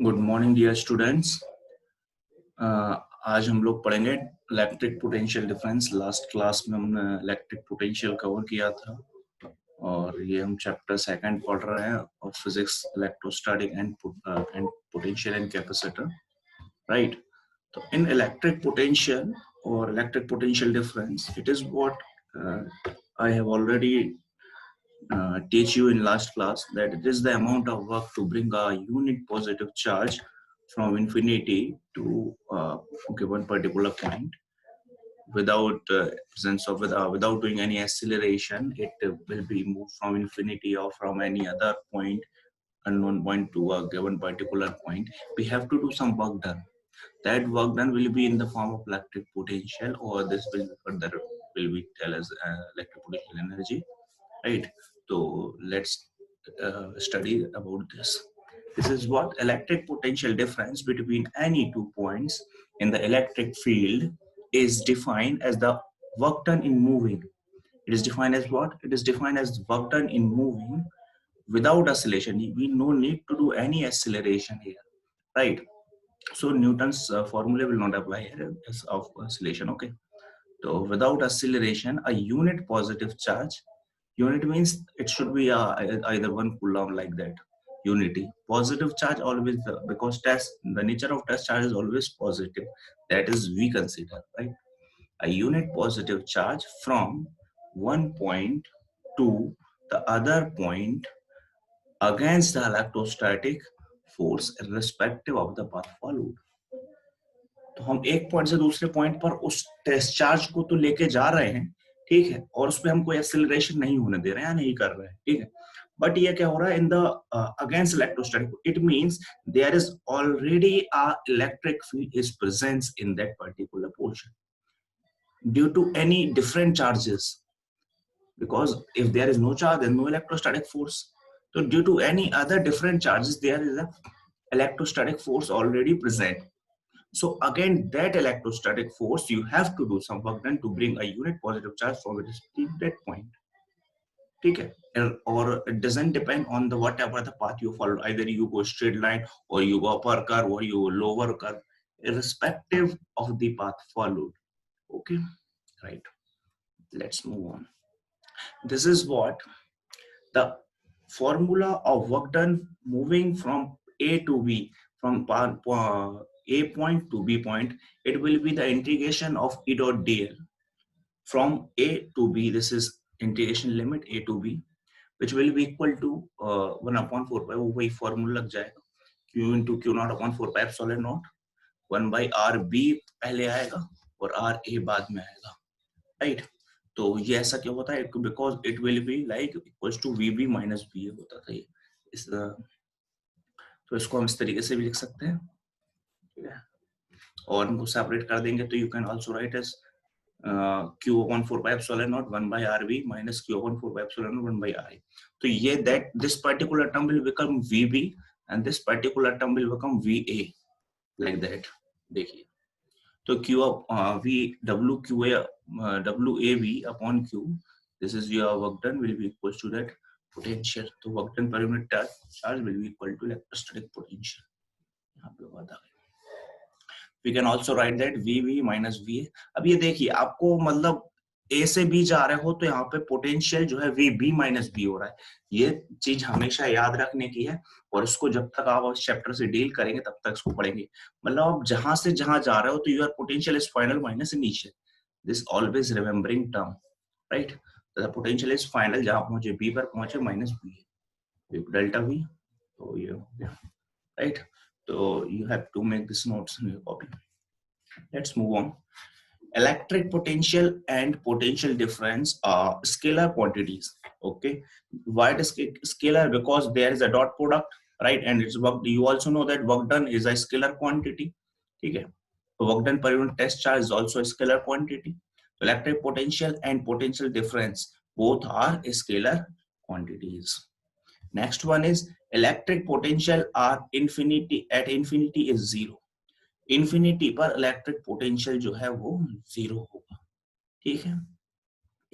Good morning dear students. आज हम लोग पढ़ेंगे electric potential difference. Last class में हमने इलेक्ट्रिक पोटेंशियल कवर किया था और ये हम चैप्टर सेकंड पढ़ रहे हैं और physics electrostatic and potential and capacitor, right. तो इन इलेक्ट्रिक पोटेंशियल और electric potential difference, it is what I have already teach you in last class, that it is the amount of work to bring a unit positive charge from infinity to given particular point without presence of without doing any acceleration. It will be moved from infinity or from any other point, unknown point, to a given particular point. We have to do some work done. That work done will be in the form of electric potential, or this will further will be tell as electric potential energy, right? So let's study about this. This is what electric potential difference between any 2 points in the electric field is defined as the work done in moving. It is defined as what? It is defined as work done in moving without acceleration. We no need to do any acceleration here, right? So Newton's formula will not apply here as of acceleration. Okay, so without acceleration, a unit positive charge, unit means it should be either 1 coulomb, like that. Unity positive charge always, because the nature of test charge is always positive, that is we consider, right? A unit positive charge from one point to the other point against the electrostatic force irrespective of the path followed. तो हम एक point से दूसरे point पर उस test charge को तो लेके जा रहे हैं, ठीक है, और उस पे हम कोई एक्सेलरेशन नहीं होने दे रहे हैं, नहीं कर रहे हैं, ठीक है। बट ये क्या हो रहा है in the against electrostatic, it means there is already a electric field is present in that particular portion due to any different charges, because if there is no charge then no electrostatic force. So due to any other different charges there is a electrostatic force already present. So again, that electrostatic force, you have to do some work done to bring a unit positive charge from that point. Okay, or it doesn't depend on the whatever the path you follow. Either you go straight line, or you go upper curve, or you go lower curve, irrespective of the path followed. Okay, right. Let's move on. This is what the formula of work done moving from A to B, from A point to B point. It will be the integration of E dot dl from A to B. This is integration limit A to B, which will be equal to 1/4 pi, वो वही formula लग जाएगा, Q into Q naught upon 4 pi epsilon naught 1 by RB पहले आएगा और RA बाद में आएगा, right? तो ये ऐसा क्यों होता है? Because it will be like equals to VB minus BA होता था ये इस, तो इसको हम इस तरीके से भी लिख सकते हैं, ठीक है, और इनको सेपरेट कर देंगे तो you can also write as Q upon 4 pi epsilon naught 1 by RB minus Q upon 4 pi epsilon naught 1 by RA. तो ये that this particular term will become VB and this particular term will become VA, like that. देखिए, तो Q V WAV upon Q, this is your work done, will be equal to that potential. तो work done per unit charge will be equal to electrostatic potential. यहाँ पे बात आ गई. We can also write that VV minus VA. अब ये देखिए, आपको मतलब A से B जा रहे हो तो यहाँ पे पोटेंशियल जो है VB माइनस B हो रहा है. ये चीज हमेशा याद रखने की है, और इसको जब तक आप इस चैप्टर से डील करेंगे तब तक इसको पढ़ेंगे. मतलब आप जहां से जहां जा रहे हो तो your potential is final minus initial. This always remembering term, right. The potential is final, जहां पहुंचे B पर पहुंचे माइनस B, डेल्टा V. तो ये हो गया, राइट. तो you have to make this notes in your copy. Let's move on. Electric potential and potential difference are scalar quantities. Okay, why it is scalar? Because there is a dot product, right? And it's work. You also know that work done is a scalar quantity. Okay, so work done per unit test charge is also a scalar quantity. Electric potential and potential difference both are scalar quantities. Next one is electric potential are infinity, at infinity is 0. Infinity पर electric potential जो है वो 0 होगा, ठीक है.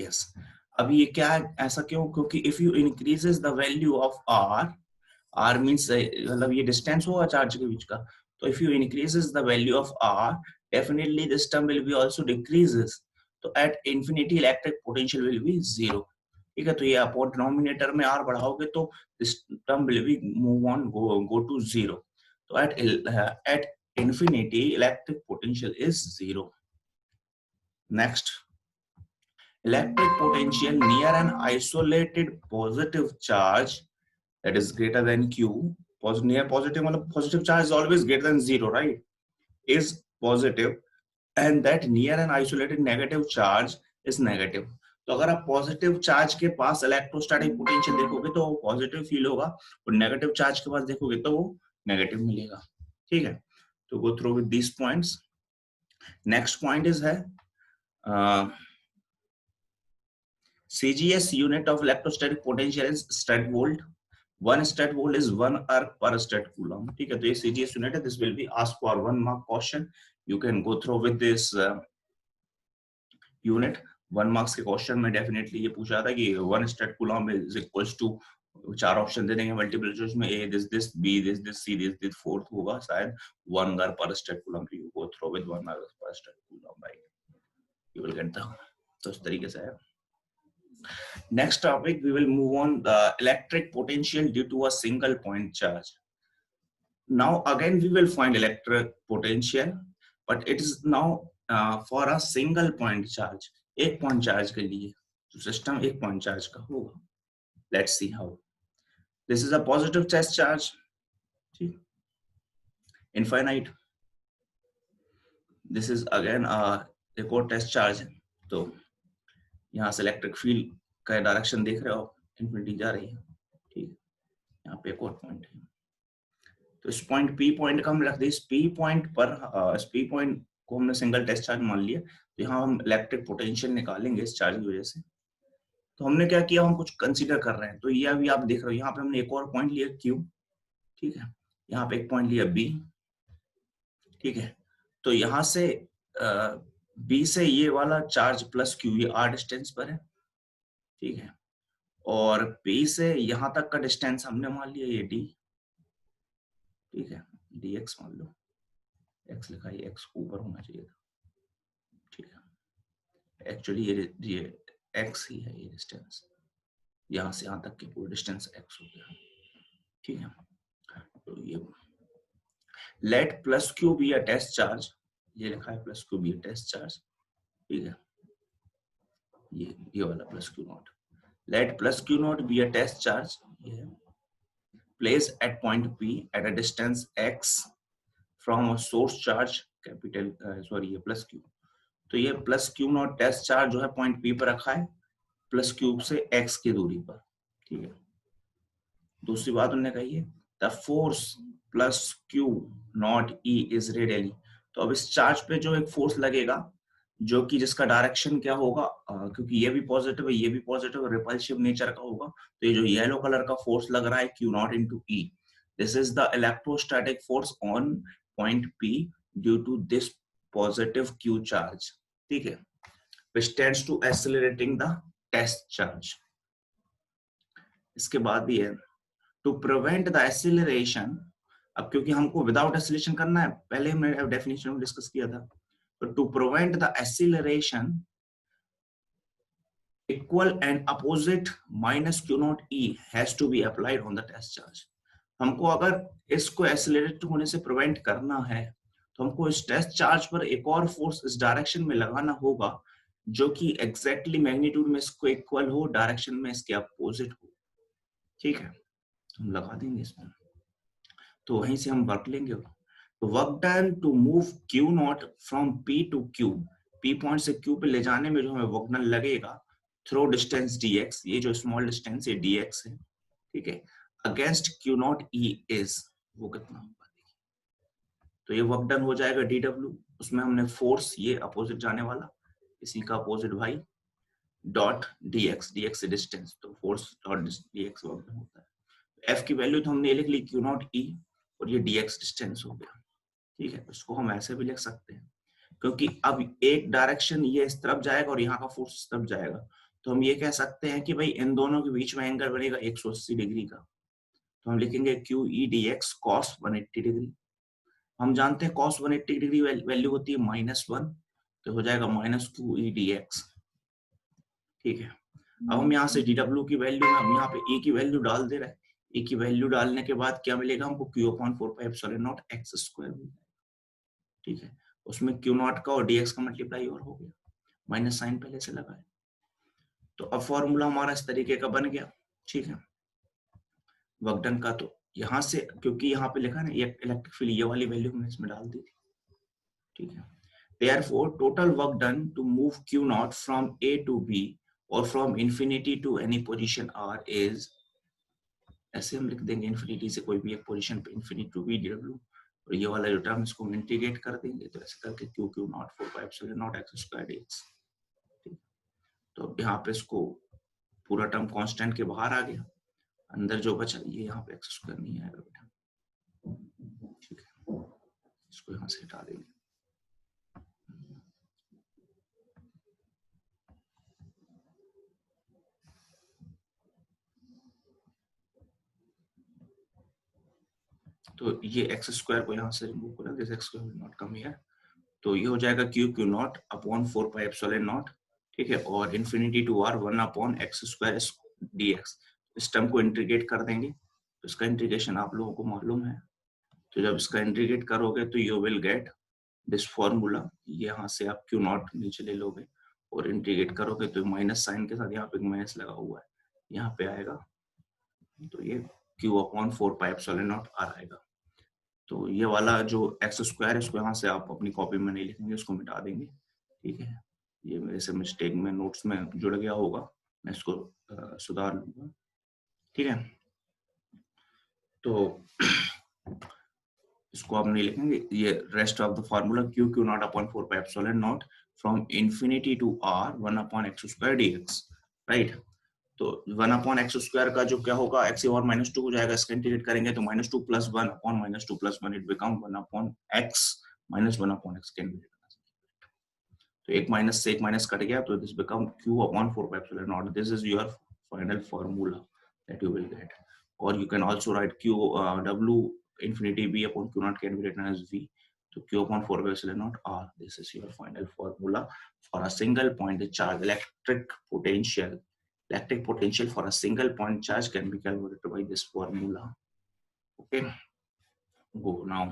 Yes, अब ये क्या, ऐसा क्यों? क्योंकि if you increases the value of R, r means मतलब ये डिस्टेंस होगा चार्ज के बीच का, तो if you increases the value of r definitely this term will be also decreases, तो at infinity electric potential will be zero. ठीक है, तो ये आप डिनोमिनेटर में r बढ़ाओगे तो this term will be move on go to zero, तो at infinity electric potential is zero. Next, electric potential near an isolated positive charge that is greater than q, near positive मतलब positive charge is always greater than zero, right, is positive, and that near an isolated negative charge is negative. तो अगर आप positive charge के पास electrostatic potential देखोगे तो positive feel होगा, और negative charge के पास देखोगे तो वो नेगेटिव मिलेगा। ठीक है, तो go through with these points. Next point is है CGS unit of electrostatic potential is stat volt. 1 stat volt is 1 arc per stat coulomb. ठीक है, तो ये CGS unit है. This will be asked for 1 mark question. You can go through with this unit. 1 marks के question में definitely ये पूछा था कि 1 statcoulomb is equals to, 4 option दे देंगे मल्टीपल चॉइस में, A this B this C this, fourth होगा शायद 1 gar per stat coulomb. You go through with 1 gar per stat coulomb, right? You will get the, तो इस तरीके से है। Next topic, we will move on the electric potential due to a single point charge. Now again we will find electric potential, but it is now for a single point charge. एक point charge के लिए तो system एक point charge का होगा. Let's see how. This is a positive test charge. Infinite. This is again a एक और test charge. तो यहाँ से इलेक्ट्रिक फील्ड का डायरेक्शन देख रहे हो, इन्फिनिटी जा रही है। ठीक, यहाँ पे एक और पॉइंट है, तो इस पॉइंट पी पॉइंट का हम रख दें, इस पी पॉइंट पर इस पी पॉइंट को हमने सिंगल टेस्ट चार्ज मान लिया, तो यहाँ हम इलेक्ट्रिक पोटेंशियल निकालेंगे इस चार्ज की वजह से। तो हमने क्या किया, हम कुछ कंसीडर कर रहे हैं, तो ये अभी आप देख रहे हो यहाँ पे हमने एक और पॉइंट लिया क्यू, ठीक है, यहाँ पे एक पॉइंट लिया बी, ठीक है, तो यहाँ से बी से ये वाला चार्ज प्लस क्यू ये आर डिस्टेंस पर है, ठीक है, और P से यहां तक का डिस्टेंस हमने मान लिया ये D, ठीक है, dx मान लो, x लिखा है, x को ऊपर होना चाहिए था, ठीक है, एक्चुअली ये x ही है, ये डिस्टेंस यहां से यहां तक की पूरी डिस्टेंस x हो गया, ठीक है, तो ये let plus q be a test charge, ये लिखा है plus q be a test charge, ठीक है, ये वाला plus q not, let plus q naught be a test charge, placed at point P at a distance x from a source charge capital ये plus q, तो ये plus q naught test charge जो है point P पर रखा है plus q से x की दूरी पर, ठीक है। दूसरी बात उन्होंने कही है the force plus q naught E is radially, तो अब इस चार्ज पे जो एक फोर्स लगेगा जो कि जिसका डायरेक्शन क्या होगा, क्योंकि ये भी पॉजिटिव है ये भी पॉजिटिव है, रिपल्सिव नेचर का होगा, तो ये जो येलो कलर का फोर्स लग रहा है Q not into E, this is the electrostatic force on point P due to this positive Q charge, ठीक है, which tends to accelerating the test charge। इसके बाद भी है टू प्रिवेंट द एक्सीलरेशन, अब क्योंकि हमको विदाउट एक्सीलरेशन करना है, पहले हमने डेफिनेशन में डिस्कस किया था, तो to prevent the acceleration, equal and opposite minus q naught E has to be applied on the test charge। हमको अगर इसको एक्सीलरेट होने से प्रिवेंट करना है तो हमको इस टेस्ट चार्ज पर एक और फोर्स इस डायरेक्शन में लगाना होगा जो कि एग्जैक्टली मैग्नीट्यूड में इसको इक्वल हो, डायरेक्शन में इसके अपोजिट हो, ठीक है, हम लगा देंगे इसमें, तो वहीं से हम वर्क लेंगे। Work done to move Q not from P to Q, P point से Q पे ले जाने में जो हमें वर्क डन लगेगा थ्रू डिस्टेंस dx, ये जो स्मॉल डिस्टेंस ये dx है, ठीक है, against Q not E is वो कितना होगा, तो ये वर्क डन हो जाएगा dw, उसमें हमने फोर्स ये अपोजिट जाने वाला, इसी का अपोजिट भाई, डॉट dx, dx से डिस्टेंस, तो force dot dx work done होता है। F की वैल्यू तो हमने लिख ली Q नॉट E और ये dx डिस्टेंस हो गया, ठीक है, इसको हम ऐसे भी लिख सकते हैं क्योंकि अब एक डायरेक्शन ये इस तरफ जाएगा और यहाँ का फोर्स इस तरफ जाएगा, तो हम ये कह सकते हैं कि भाई इन दोनों के बीच में एंगल बनेगा 180 डिग्री का, तो हम लिखेंगे Q E D x cos 180 degree. हम जानते हैं cos 180 डिग्री वैल्यू होती है -1, तो हो जाएगा minus Q E D x. ठीक है, अब हम यहाँ से dw की वैल्यू में हम यहाँ पे e की वैल्यू डाल दे रहे हैं। e की वैल्यू डालने के बाद क्या मिलेगा हमको q/4πε0 x स्क्वायर मिलेगा। ठीक है, उसमें q0 का और dx का मल्टीप्लाई और हो गया, माइनस साइन पहले से लगाए। तो अब फॉर्मूला हमारा इस तरीके का बन गया। ठीक है, वर्क डन का तो यहाँ से, क्योंकि यहाँ पे लिखा है ना ये इलेक्ट्रिक फील्ड, ये वाली वैल्यू हमने इसमें डाल दी थी। ठीक है, therefore total work done to move q0 from a to b or from infinity to any position r is, ऐसे हम लिख देंगे इन्फिनिटी से कोई भी एक पोजीशन पे इन्फिनिटी टू बी डब्ल्यू, और ये वाला जो टर्म इसको इंटीग्रेट कर देंगे, तो ऐसे करके q q naught 4πε0 x square dx। तो अब यहाँ पे इसको पूरा टर्म कांस्टेंट के बाहर आ गया, अंदर जो बचा ये यहाँ पे x स्क्वायर नहीं आएगा बेटा। ठीक है, इसको यहाँ से हटा देंगे। तो ये x स्क्वायर को यहाँ से रिमूव करें, this x square will not come here, तो ये हो जाएगा क्यू क्यू नॉट अपॉन 4πε0। ठीक है, और infinity to r 1 upon x square dx। इस टर्म को इंटीग्रेट कर देंगे, तो इसका इंटीग्रेशन आप लोगों को मालूम है। तो जब इसका इंटीग्रेट करोगे तो you will get this formula, यहाँ से आप क्यू नॉट नीचे ले लोगे और इंटीग्रेट करोगे तो माइनस साइन के साथ यहाँ पे माइनस लगा हुआ है, यहाँ पे आएगा, तो ये q अपॉन 4πε0 r आएगा। तो ये वाला जो एक्स स्क्वायर है इसको यहाँ से आप अपनी कॉपी में नहीं लिखेंगे, उसको मिटा देंगे। ठीक है, ये मेरे से मिस्टेक में नोट्स में जुड़ गया होगा, मैं इसको सुधार लूंगा। ठीक है, तो इसको आप नहीं लिखेंगे, ये rest of the formula q q naught upon 4πε0 from infinity to r 1 upon x square dx। Right, तो 1 अपॉन एक्स स्क्वायर का जो क्या होगा, x और -2 हो जाएगा, इसका इंटीग्रेट करेंगे तो -2 + 1 upon -2 + 1 it become 1 upon x - 1 upon x can be, तो एक माइनस से एक माइनस कट गया, तो this become q upon 4πε0। This is your final formula that you will get, और you can also write q w infinity b upon q0 can be written as v, so q upon 4πε0 r, this is your final formula for a single point charge electric potential. Electric potential for a single point charge can be calculated by this formula. Okay, go now.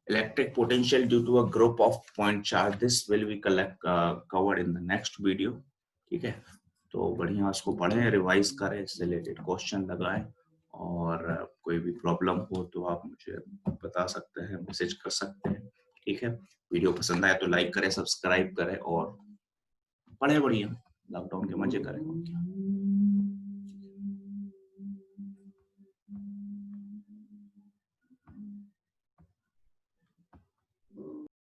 Electric potential due to a group of point charge, this will be covered in the next video. ठीक है, तो बढ़िया उसको पढ़ें, revise करें, इससे related question लगाएं, और कोई भी प्रॉब्लम हो तो आप मुझे बता सकते हैं, मैसेज कर सकते हैं। ठीक है, वीडियो पसंद आए तो लाइक करें, सब्सक्राइब करें और पढ़ें बढ़िया, लॉकडाउन के मजे करें।